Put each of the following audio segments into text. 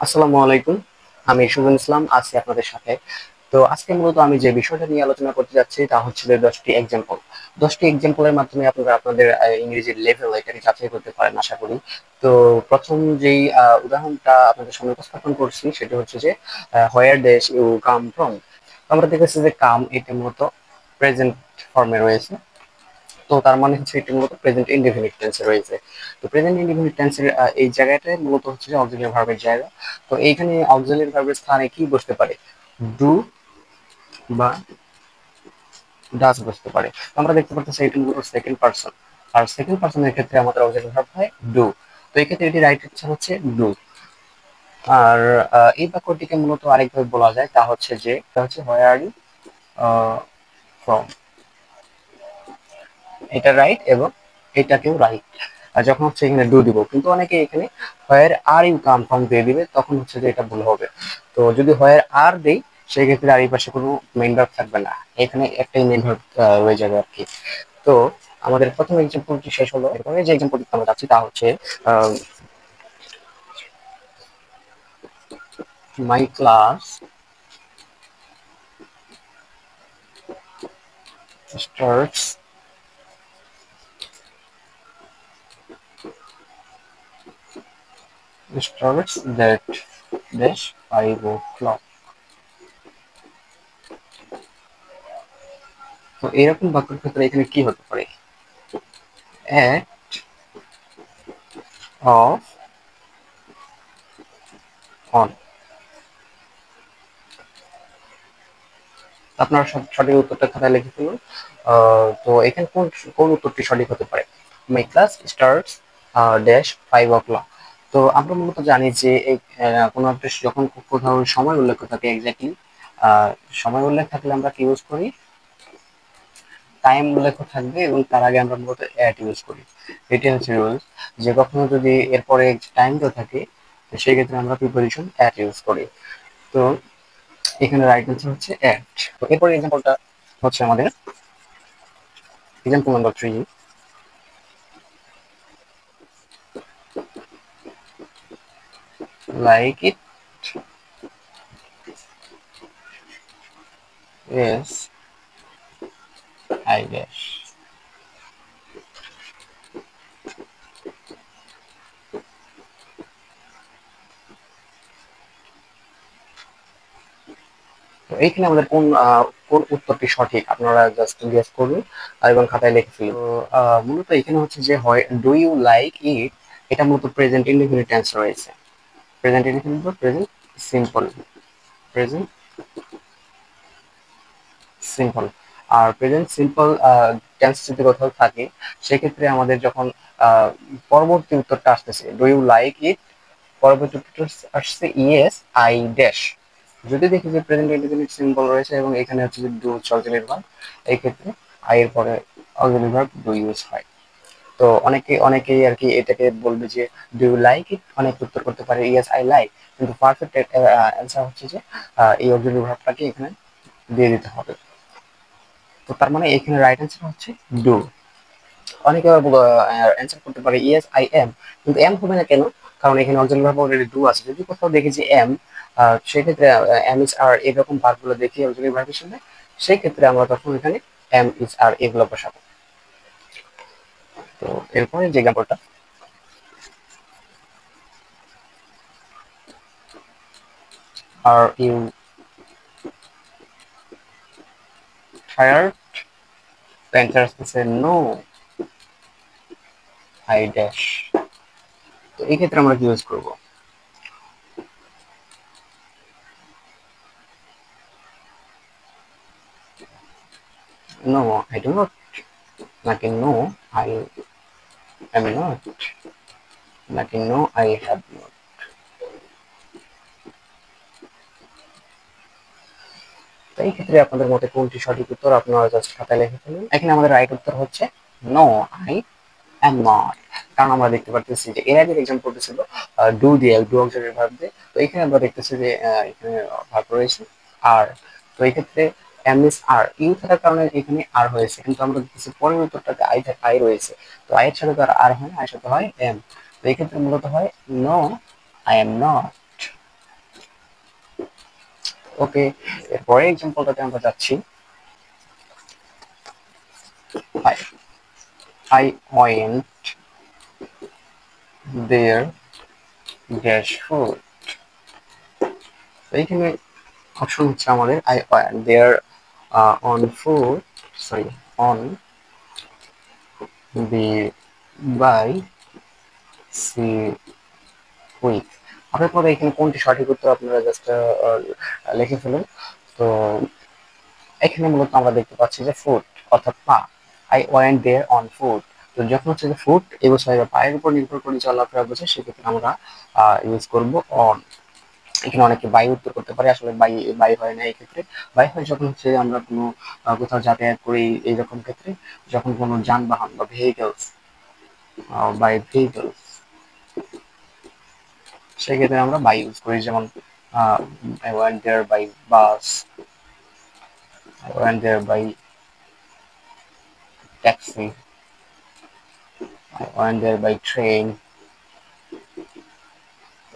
আসসালামু আলাইকুম। আমি সুজন ইসলাম আছি আপনাদের সাথে। তো আজকে মূলত আমি যে বিষয়টা নিয়ে আলোচনা করতে যাচ্ছি তা হচ্ছে যে 10টি এক্সাম্পলের মাধ্যমে আপনারা আপনাদের ইংরেজির লেভেল এটাকে যাচাই করতে পারেন আশা করি। তো প্রথম যেই উদাহরণটা আপনাদের সামনে উপস্থাপন করছি সেটা হচ্ছে যে হোয়ার ড্যাশ ইউ কাম ফ্রম। আমরা দেখেছি যে কাম এটা মূলত প্রেজেন্ট ফর্মে রয়েছে। তো তার মানে হচ্ছে এটি মূলত প্রেজেন্ট ইনডেফিনিট টেন্সে রয়েছে। তো প্রেজেন্ট ইনডেফিনিট টেন্সের এই জায়গাটায় মূলত হচ্ছে যে অক্সিলিয়ারি ভার্বের জায়গা। তো এইখানে অক্সিলিয়ারি ভার্বের স্থানে কি বসতে পারে? ডু বা ডাজ বসতে পারে। তো আমরা দেখতে পাচ্ছি এটি মূলত সেকেন্ড পারসন। আর সেকেন্ড পারসনের ক্ষেত্রে আমাদের অক্সিলিয়ারি ভার্ব হয় ডু। তো এই ক্ষেত্রে এটি রাইট অ্যান্সার হচ্ছে ডু। আর এই বাক্যটিকে মূলত আরেকভাবে বলা যায় তা হচ্ছে যে হোয়ার আর ইউ ফ্রম। এটা রাইট এবং এটাকেও রাইট। আর যখন হচ্ছে এখানে ডু দিব, কিন্তু অনেকে এখানে হোয়ার আর ইউ কাম ফ্রম দিয়ে দিবে, তখন হচ্ছে যে এটা ভুল হবে। তো যদি হোয়ার আর দেই সেই ক্ষেত্রে আর এই পাশে কোনো মেইন ভার্ব থাকবে না, এখানে একটাই মেইন ভার্ব রয়ে যাবে আর কি। তো আমাদের প্রথম এক্সাম্পলটি শেষ হলো। এরপরে যে এক্সাম্পলটি আমরা যাচ্ছি তা হচ্ছে my class starts that dash 5 o'clock। তো এরকম বাক্যের ক্ষেত্রে এখানে কি হতে পারে? এট অফ অন। আপনার সঠিক উত্তরটা খাতায় লিখে ফেলুন। তো এখানে কোন কোন উত্তরটি সঠিক হতে পারে? My class starts dash 5 o'clock। তো আমরা মূলত জানি যে এই কোনো একটা যখন কোথাও সময় উল্লেখ থাকে এক্স্যাক্টলি সময় উল্লেখ থাকলে আমরা কি ইউজ করি? টাইম উল্লেখ থাকবে এবং তার আগে আমরা মূলত অ্যাট ইউজ করি। এটি হচ্ছে রুলস, যে কখনো যদি এরপরে টাইম দেওয়া থাকে সেই ক্ষেত্রে আমরা প্রিপোজিশন অ্যাট ইউজ করি। তো এখানে রাইট অ্যান্সার হচ্ছে অ্যাট। তো এরপরে এক্সাম্পলটা হচ্ছে আমাদের example number 3. Like it? Yes, I guess. তো এইখানে আমাদের কোন কোন উত্তরটি সঠিক আপনারা জাস্ট গেস করুন এবং খাতায় লিখে ফেলুন। তো মূলত এখানে হচ্ছে যে হয় ডু ইউ লাইক ইট, এটা মূলত প্রেজেন্ট ইনডেফিনিট টেন্স রয়েছে। প্রেজেন্ট ইনডেফিনিট বা প্রেজেন্ট সিম্পল। Present simple. আর প্রেজেন্ট সিম্পল টেন্স যদি কোথাও থাকে সেক্ষেত্রে আমাদের যখন আহ, পরবর্তী উত্তরটা আসতেছে ডু ইউ লাইক ইট, পরবর্তী উত্তর আসছে ইয়েস আই ড্যাশ। যদি দেখি যে প্রেজেন্ট ইন্ডিপেন্ডেন্ট সিম্বল রয়েছে এবং এখানে হচ্ছে যে ডু অক্সিলিয়ারি ভার্ব, এই ক্ষেত্রে আই এর পরে অক্সিলিয়ারি ভার্ব ডু ইউজ হয়। তো অনেকেই আর কি এটাকে বলবে যে ডু ইউ লাইক ইট, অনেক উত্তর করতে পারে ইয়েস আই লাইক, কিন্তু পারফেক্ট অ্যান্সার হচ্ছে যে এই অক্সিলিয়ারি ভার্বটাকে এখানে দিয়ে দিতে হবে। তো তার মানে এখানে রাইট অ্যান্সার হচ্ছে ডু। অনেকে আবার অ্যান্সার করতে পারে ইয়েস আই এম, কিন্তু এম হবে না কেন? কারণ এখানে অক্সিলারি ভার্ব অলরেডি ডু আছে। যদি কোথাও দেখি যে এম, সেক্ষেত্রে এম ইজ আর এরকম ভার্বগুলো দেখি অক্সিলারি ভার্ব হিসেবে, সেই ক্ষেত্রে আমরা তখন এখানে এম ইজ আর এগুলো বসাবো। তো এরপরে যে এক্সাম্পলটা, আর ইউ টায়ার্ড, অ্যান্সার আসতেছে নো আই ড্যাশ। তো এই ক্ষেত্রে আমরা কি ইউজ করবো? নো আই ডু নট, নাকি নো আই এম নট, নাকি নো আই হ্যাভ নট। তো এই ক্ষেত্রে আপনাদের মতে কোনটি সঠিক উত্তর আপনারা জাস্ট খাতায় লিখে ফেলুন। এখানে আমাদের রাইট উত্তর হচ্ছে নো আই এম নট। কারণ আমরা দেখতে পারতেছি যে এর আগের এক্সাম্পলটা ছিল ডু দিয়ে, ডু অক্সিলারি ভার্ব দিয়ে। তো এখানে আমরা দেখতেছি যে এখানে ভার্ব রয়েছে আর। তো এই ক্ষেত্রে এম ইস আর, ইউ থাকার কারণে এখানে আর হয়েছে, কিন্তু আমরা দেখতেছি পরের উত্তরটাতে আই রয়েছে। তো আই এর সাথে তো আর হয় না, আই এর সাথে হয় এম। তো এই ক্ষেত্রে মূলত হয় নো আই এম নট। ওকে, এরপরে এক্সাম্পলটাতে আমরা যাচ্ছি। I I went there dash food. এইখানে অপশন হচ্ছে আমাদের I went there on food, sorry, on the by sea with। আপনার পরে এখানে কোনটি সঠিক উত্তর আপনারা জাস্ট লিখে ফেলুন। তো এখানে মূলত আমরা দেখতে পাচ্ছি যে ফুড, অর্থাৎ পা। I went there on foot. তো যখন হচ্ছে যে ফুড এই বছরের পায়ের উপর নির্ভর করে চলাফেরা করছে, সেক্ষেত্রে আমরা ইউজ করব অন। এখানে অনেকে বাই উত্তর করতে পারে, আসলে বাই বাই হয় না এই ক্ষেত্রে। বাই হয় যখন হচ্ছে আমরা কোনো কোথাও যাতায়াত করি এইরকম ক্ষেত্রে, যখন কোনো যানবাহন বা ভেহিকেলস, বাই ভেহিকেলস, সেক্ষেত্রে আমরা বাই ইউজ করি। যেমন I went there by bus, I went there by taxi, I went there by train.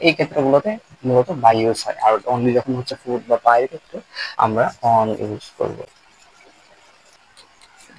এই ক্ষেত্রগুলোতে মূলত বাই ইউজ হয়, আর অনলি যখন হচ্ছে ফুড বা পায়ের ক্ষেত্রে আমরা অন ইউজ করব।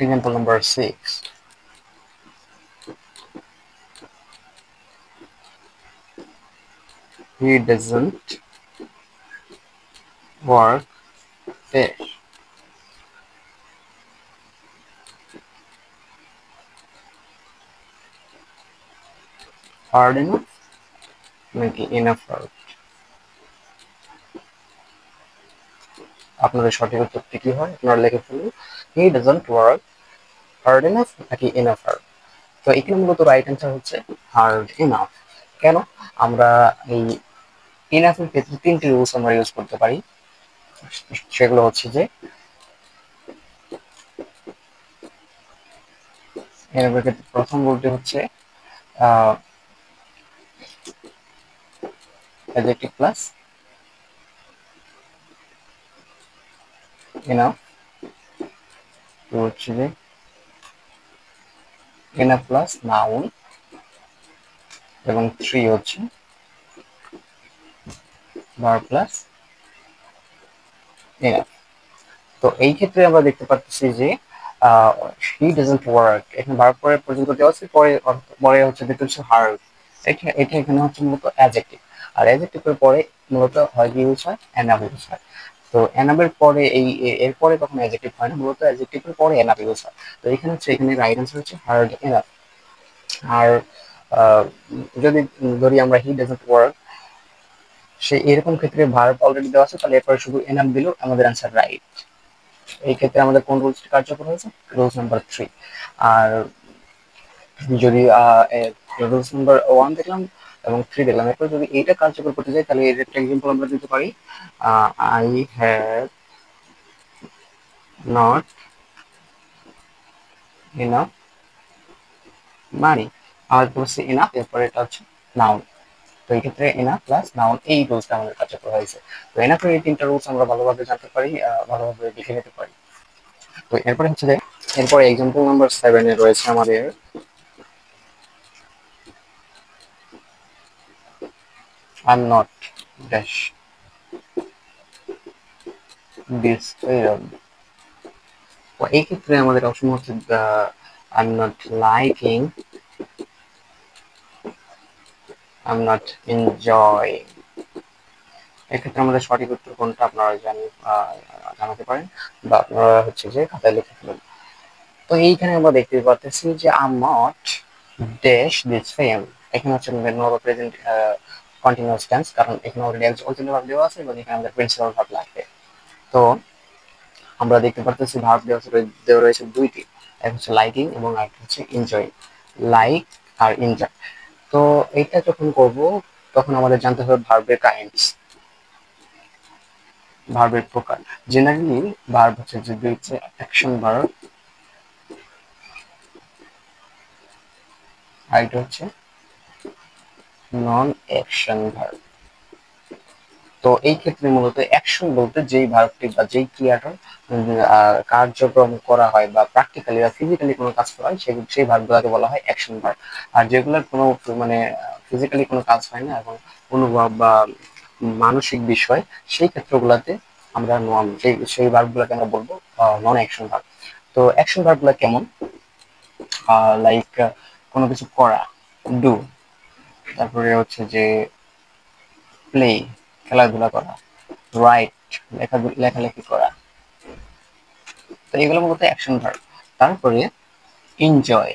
Example number 6, he doesn't work there. Hard enough নাকি enough hard? আপনাদের সঠিক উত্তরটি কি হয় আপনারা লিখে ফেলুন। he doesn't work hard enough নাকি enough hard? তো এখানে মূলত রাইট অ্যান্সার হচ্ছে hard enough। কেন? আমরা এই enough এর ক্ষেত্রে তিনটি রুলস আমরা ইউজ করতে পারি। সেগুলো হচ্ছে যে enough এর ক্ষেত্রে প্রথম রুলটি হচ্ছে adjective plus enough, তো হচ্ছে যে enough প্লাস নাউন, এবং 3 হচ্ছে ভার্ব প্লাস enough। তো এই ক্ষেত্রে আমরা দেখতে পাচ্ছি যে he doesn't work, এখানে ভার্ব পরে পর্যন্ত দেওয়া আছে, পরে পরে হচ্ছে দেখতে হচ্ছে হার্ব। এটা এখানে হচ্ছে মূলত অ্যাডজেক্টিভ, আর অ্যাডজেক্টিভের পরে মূলত হয় কি ইউজ হয়, অ্যানাব ইউজ হয়। তো অ্যানাবের পরে এরপরে কখনো অ্যাডজেক্টিভ হয় না, মূলত অ্যাডজেক্টিভের পরে অ্যানাব ইউজ হয়। তো এখানে হচ্ছে এখানে রাইট আনসার হচ্ছে হার্ড এনাফ। আর যদি ধরি আমরা হি ডাজন্ট ওয়ার্ক, সে এরকম ক্ষেত্রে ভার্ব অলরেডি দেওয়া আছে, তাহলে এরপরে শুধু এনাফ দিলেও আমাদের আনসার রাইট। এই ক্ষেত্রে আমাদের কোন রুলসটি কার্যকর হয়েছে? Rules number 3। আর যদি রুলস নাম্বার 1 দেখলাম এবং 3 দেখলাম, এরপর যদি এইটা কার্যকর করতে যাই, তাহলে এর একটা এক্সাম্পল আমরা দিতে পারি। আই হ্যাভ নট ইনাফ মানি। আমাদের হচ্ছে ইনাফ, এরপরে এটা হচ্ছে নাউন। তো এই ক্ষেত্রে এনাফ প্লাস নাউন, এই রুলসটা আমাদের কার্যকর হয়েছে। তো এনাফের এই তিনটা রুলস আমরা ভালোভাবে জানতে পারি, ভালোভাবে লিখে নিতে পারি। তো এরপরে হচ্ছে যে এরপরে এক্সাম্পল নাম্বার 7 এ রয়েছে আমাদের I am not dash this film. তো এই ক্ষেত্রে আমাদের অপশন হচ্ছে I am not liking, I am not enjoy. এক্ষেত্রে আমাদের সঠিক উত্তর কোনটা আপনারা জানাতে পারেন, বা আপনারা হচ্ছে যে খাতায় লিখে ফেলুন। তো এইখানে আমরা দেখতে পাচ্ছি যে I am not dash this film. এখানে হচ্ছে নো প্রেজেন্ট কন্টিনিউয়াস টেন্স, কারণ এখানে অলরেডি অক্সিলারি ভার্ব দেওয়া আছে এবং এখানে আমাদের প্রিন্সিপাল ভার্ব লাগবে। তো আমরা দেখতে পাচ্ছি ভার্ব দেওয়া রয়েছে দুইটি, এক হচ্ছে লাইকিং এবং আরেকটা হচ্ছে এনজয়। লাইক আর এনজয়। তো এটা যখন করব তখন আমাদের জানতে হবে ভার্বের কাইন্ডস, ভার্বের প্রকার। জেনারেলি ভার্ব হচ্ছে যে হচ্ছে অ্যাকশন ভার্ব, আর এটা হচ্ছে নন অ্যাকশন ভার্ব। তো এই ক্ষেত্রে মূলত অ্যাকশন বলতে যেই ভার্বটি বা যেই ক্রিয়াটা কার্যক্রম করা হয় বা প্র্যাকটিক্যালি বা ফিজিক্যালি কোনো কাজ করা হয়, সেই ভার্বগুলোকে বলা হয় অ্যাকশন ভার্ব। আর যেগুলোর কোনো মানে ফিজিক্যালি কোনো কাজ হয় না এবং অনুভব বা মানসিক বিষয়, সেই ক্ষেত্রগুলোতে আমরা সেই ভার্বগুলোকে আমরা বলবো নন অ্যাকশন ভার্ব। তো অ্যাকশন ভার্বগুলো কেমন? লাইক কোনো কিছু করা, ডু, তারপরে হচ্ছে যে প্লে, খেলাধুলা করা, রাইট, লেখালেখি করা। তো এগুলো মূলত অ্যাকশন ভার্ব। তারপরে এনজয়,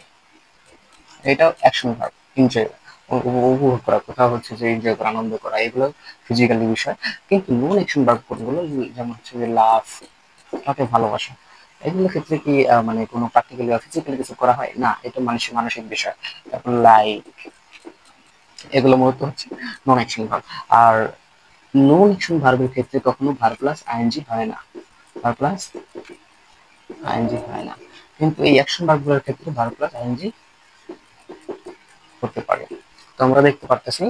এটাও অ্যাকশন ভার্ব। এনজয়, উপভোগ করা, কোথাও হচ্ছে যে এনজয় করা, আনন্দ করা, এগুলো ফিজিক্যালি বিষয়। কিন্তু নন অ্যাকশন ভার্ব কোনগুলো, যেমন হচ্ছে যে লাভ, কাউকে ভালোবাসা, এগুলোর ক্ষেত্রে কি মানে কোনো প্র্যাকটিক্যালি বা ফিজিক্যালি কিছু করা হয় না, এটা মানুষের মানসিক বিষয়। তারপর লাইক, এগুলো মূলত হচ্ছে নন অ্যাকশন ভার্ব। আর নন অ্যাকশন ভার্বের ক্ষেত্রে কখনো ভার্ব প্লাস আইএনজি হয় না, ভার্ব প্লাস আইএনজি হয় না। কিন্তু এই অ্যাকশন ভার্বগুলোর ক্ষেত্রে ভার্ব প্লাস আইএনজি হতে পারে। তো আমরা দেখতে পারতেছি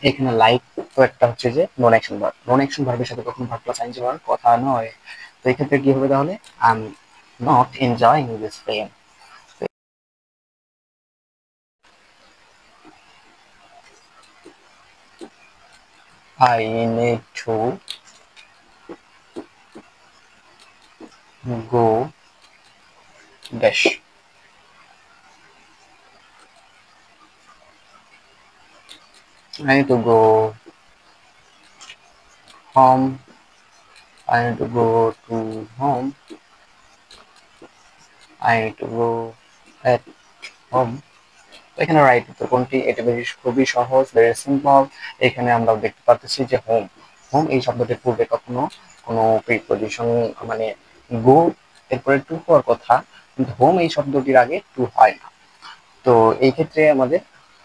এখানে লাইক তো একটা হচ্ছে যে নন অ্যাকশন ভার্ব, নন অ্যাকশন ভার্বের সাথে কখনো ভার্ব প্লাস আইএনজি হওয়ার কথা নয়। তো এই ক্ষেত্রে কি হবে তাহলে? I am not enjoying this film. I need to go dash. I need to go home. I need to go to home. I need to go at home. তো এখানে রাইট উত্তর কোনটি? এটা খুবই সহজ, ভেরি সিম্পল। এখানে আমরা দেখতে পাচ্ছি যে হোম, হোম এই শব্দটির পূর্বে কখনো কোনো প্রিপজিশন মানে গো এরপরে টু হওয়ার কথা, কিন্তু হোম এই শব্দটির আগে টু হয় না। তো এই ক্ষেত্রে আমাদের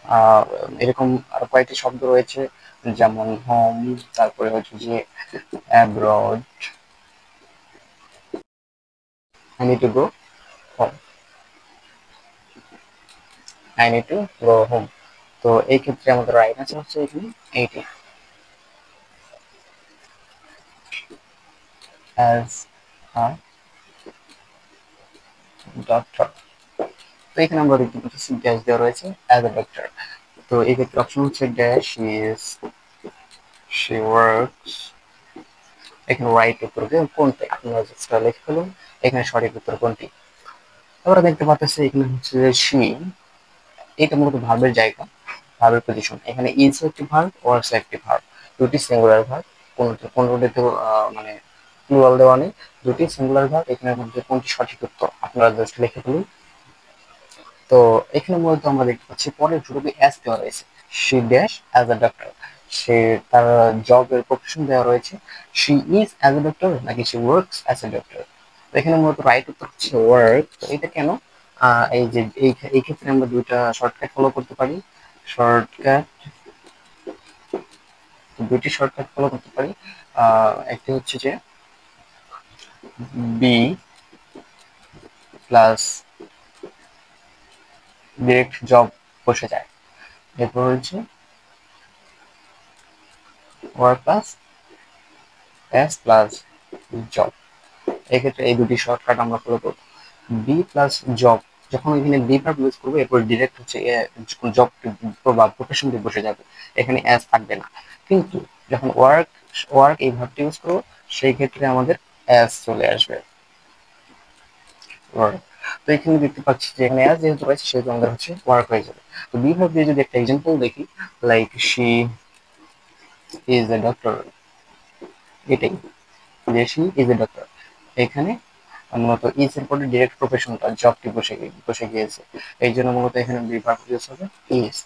আহ এরকম আরো কয়েকটি শব্দ রয়েছে, যেমন হোম, তারপরে হচ্ছে যে abroad, I need to go home, I need to go home. তো এই ক্ষেত্রে আমাদের রাইট আনসার হচ্ছে এখানে এইটি, অ্যাজ আ ডক্টর। তো এখানে আমরা দেখতে পাচ্ছি ড্যাশ দেওয়া রয়েছে অ্যাজ আ ডক্টর। তো এই ক্ষেত্রে অপশন হচ্ছে ড্যাশ ইজ, শি ওয়ার্কস। এখানে রাইট উত্তর কোনটি আপনারা জাস্ট লিখে ফেলুন, এখানে সঠিক উত্তর কোনটি। আমরা দেখতে পাচ্ছি এখানে হচ্ছে যে শি, এটা মূলত ভার্বের জায়গা, ভার্বের পজিশন। এখানে ইজ একটি ভার্ব, ওয়ার্কস একটি ভার্ব, দুটি সিঙ্গুলার ভার্ব। কোনটিতে মানে প্লুরাল দেওয়া নেই, দুটি সিঙ্গুলার ভার্ব। এখানের মধ্যে কোনটি সঠিক উত্তর আপনারা জাস্ট লিখে ফেলুন। তো এখানে মূলত আমরা দেখতে পাচ্ছি পরের জুড়ে অ্যাজ দেওয়া রয়েছে, she dash as a doctor. সে তার জবের প্রফেশন দেওয়া রয়েছে, she is as a doctor নাকি she works as a doctor. এখানে মূলত রাইট উত্তর হচ্ছে ওয়ার্ক। তো এটা কেন? এই যে এই ক্ষেত্রে আমরা দুইটা শর্টকাট ফলো করতে পারি, শর্টকাট, দুইটি শর্টকাট ফলো করতে পারি। একটি হচ্ছে যে বি প্লাস ডিরেক্ট জব বসে যায়, এরপর হচ্ছে work plus S plus job. এক্ষেত্রে এই দুটি শর্টকাট আমরা ফলো করবো। বি প্লাস জব, যখন এখানে বি ভার্ব ইউজ করবো এরপর ডিরেক্ট হচ্ছে জব বা প্রফেশন দিয়ে বসে যাবে, এখানে এস থাকবে না। কিন্তু যখন ওয়ার্ক, ওয়ার্ক এই ভার্বটি ইউজ করবো সেই ক্ষেত্রে আমাদের এস চলে আসবে, ওয়ার্ক। তো এখানে দেখতে পাচ্ছি যে এখানে এস যেহেতু রয়েছে সেহেতু আমাদের হচ্ছে ওয়ার্ক হয়ে যাবে। তো বি ভার্ব দিয়ে যদি একটা এক্সাম্পল দেখি, like she is a doctor, এটাই যে শি ইজ এ ডক্টর। এখানে মূলত ইজ এর পরে ডিরেক্ট প্রফেশনটা জবটি বসে গিয়েছে, এই জন্য মূলত এখানে ভার্ব ইউজ হবে ইজ।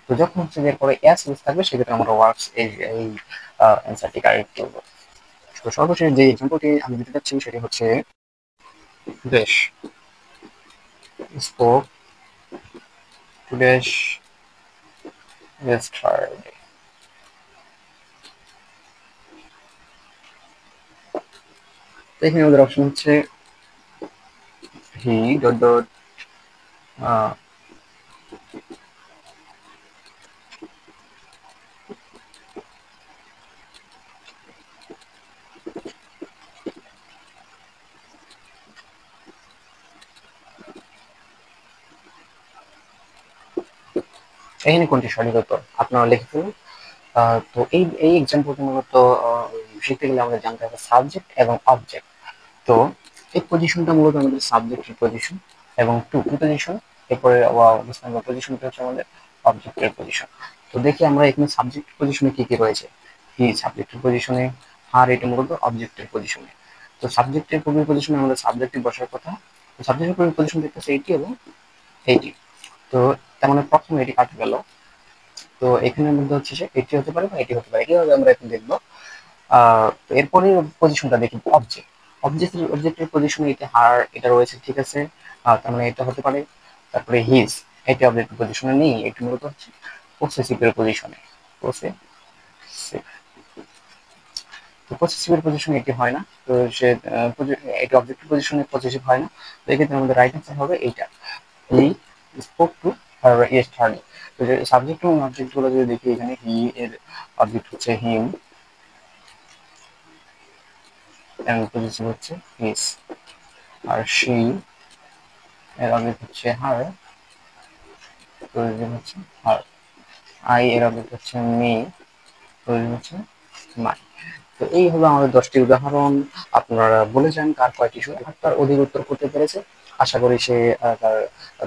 তো যখন হচ্ছে যে এরপরে এস ইউজ থাকবে সেক্ষেত্রে আমরা ওয়ার্কস এই অ্যান্সারটি কারেক্ট করবো। তো সর্বশেষ যে এক্সাম্পলটি আমি দিতে চাচ্ছি সেটি হচ্ছে দেশ স্পোক টু দেশ yesterday. তো এখানে আমাদের অপশন হচ্ছে হি ডট ডট এখানে কোনটি সঠিক উত্তর আপনারা লিখে ফেলুন। তো এই এক্সাম্পলটি মূলত শিখতে গেলে আমাদের জানতে হবে সাবজেক্ট এবং অবজেক্ট। তো এই পজিশনটা মূলত আমাদের সাবজেক্টের পজিশন এবং টু প্রিপোজিশন, এরপরে অবস্থান বা পজিশনটা হচ্ছে আমাদের অবজেক্টের পজিশন। তো দেখি আমরা এখানে সাবজেক্ট পজিশনে কি কি রয়েছে। কি সাবজেক্টের পজিশনে, আর এটা মূলত অবজেক্টের পজিশনে। তো সাবজেক্টের পূর্বের পজিশনে আমাদের সাবজেক্টে বসার কথা। তো সাবজেক্টের পূর্বের পজিশন দেখতেছে এইটি এবং এইটি। তো তার মানে প্রথমে এটি কাটা গেল। তো এখানের মধ্যে হচ্ছে যে এটি হতে পারে বা এটি হতে পারে, এইভাবে আমরা এখন দেখবো। তো এরপরে পজিশনটা দেখি অবজেক্ট। অবজেক্টের পজিশনে এটা হার এটা রয়েছে, ঠিক আছে। তার মানে এটা হতে পারে। তারপরে হিজ, এটা অবজেক্টের পজিশনে নেই, এটি মূলত হচ্ছে পসেসিভের পজিশনে। পসেসিভ, তো পসেসিভের পজিশনে এটি হয় না। তো সে এটা অবজেক্টের পজিশনে পসেসিভ হয় না। তো এক্ষেত্রে আমাদের রাইট অ্যান্সার হবে এইটা, he spoke to her yesterday. তো যে সাবজেক্ট এবং অবজেক্ট গুলো যদি দেখি, এখানে হি এর অবজেক্ট হচ্ছে হিম এবং পজিশন হচ্ছে হিজ, আর শি এর অবজেক্ট হচ্ছে হার, পজিশন হচ্ছে হার। আই এর অবজেক্ট হচ্ছে মি, পজিশন হচ্ছে মাই। তো এই হলো আমাদের 10টি উদাহরণ। আপনারা বলে যান কার কয়টি সঠিক, তার অধিক উত্তর করতে পেরেছে। আশা করি সে তার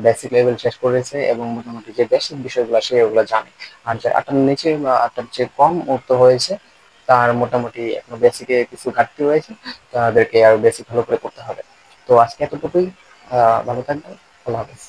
বেসিক লেভেল শেষ করেছে এবং মোটামুটি যে বেসিক বিষয়গুলো সে ওগুলো জানে। আর যে 8টার নিচে বা 8টার চেয়ে কম উত্তর হয়েছে, তার মোটামুটি এখনো বেসিকে কিছু ঘাটতি রয়েছে, তাদেরকে আর বেসিক ভালো করে করতে হবে। তো আজকে এতটুকুই। ভালো থাকবেন। আল্লাহ হাফেজ।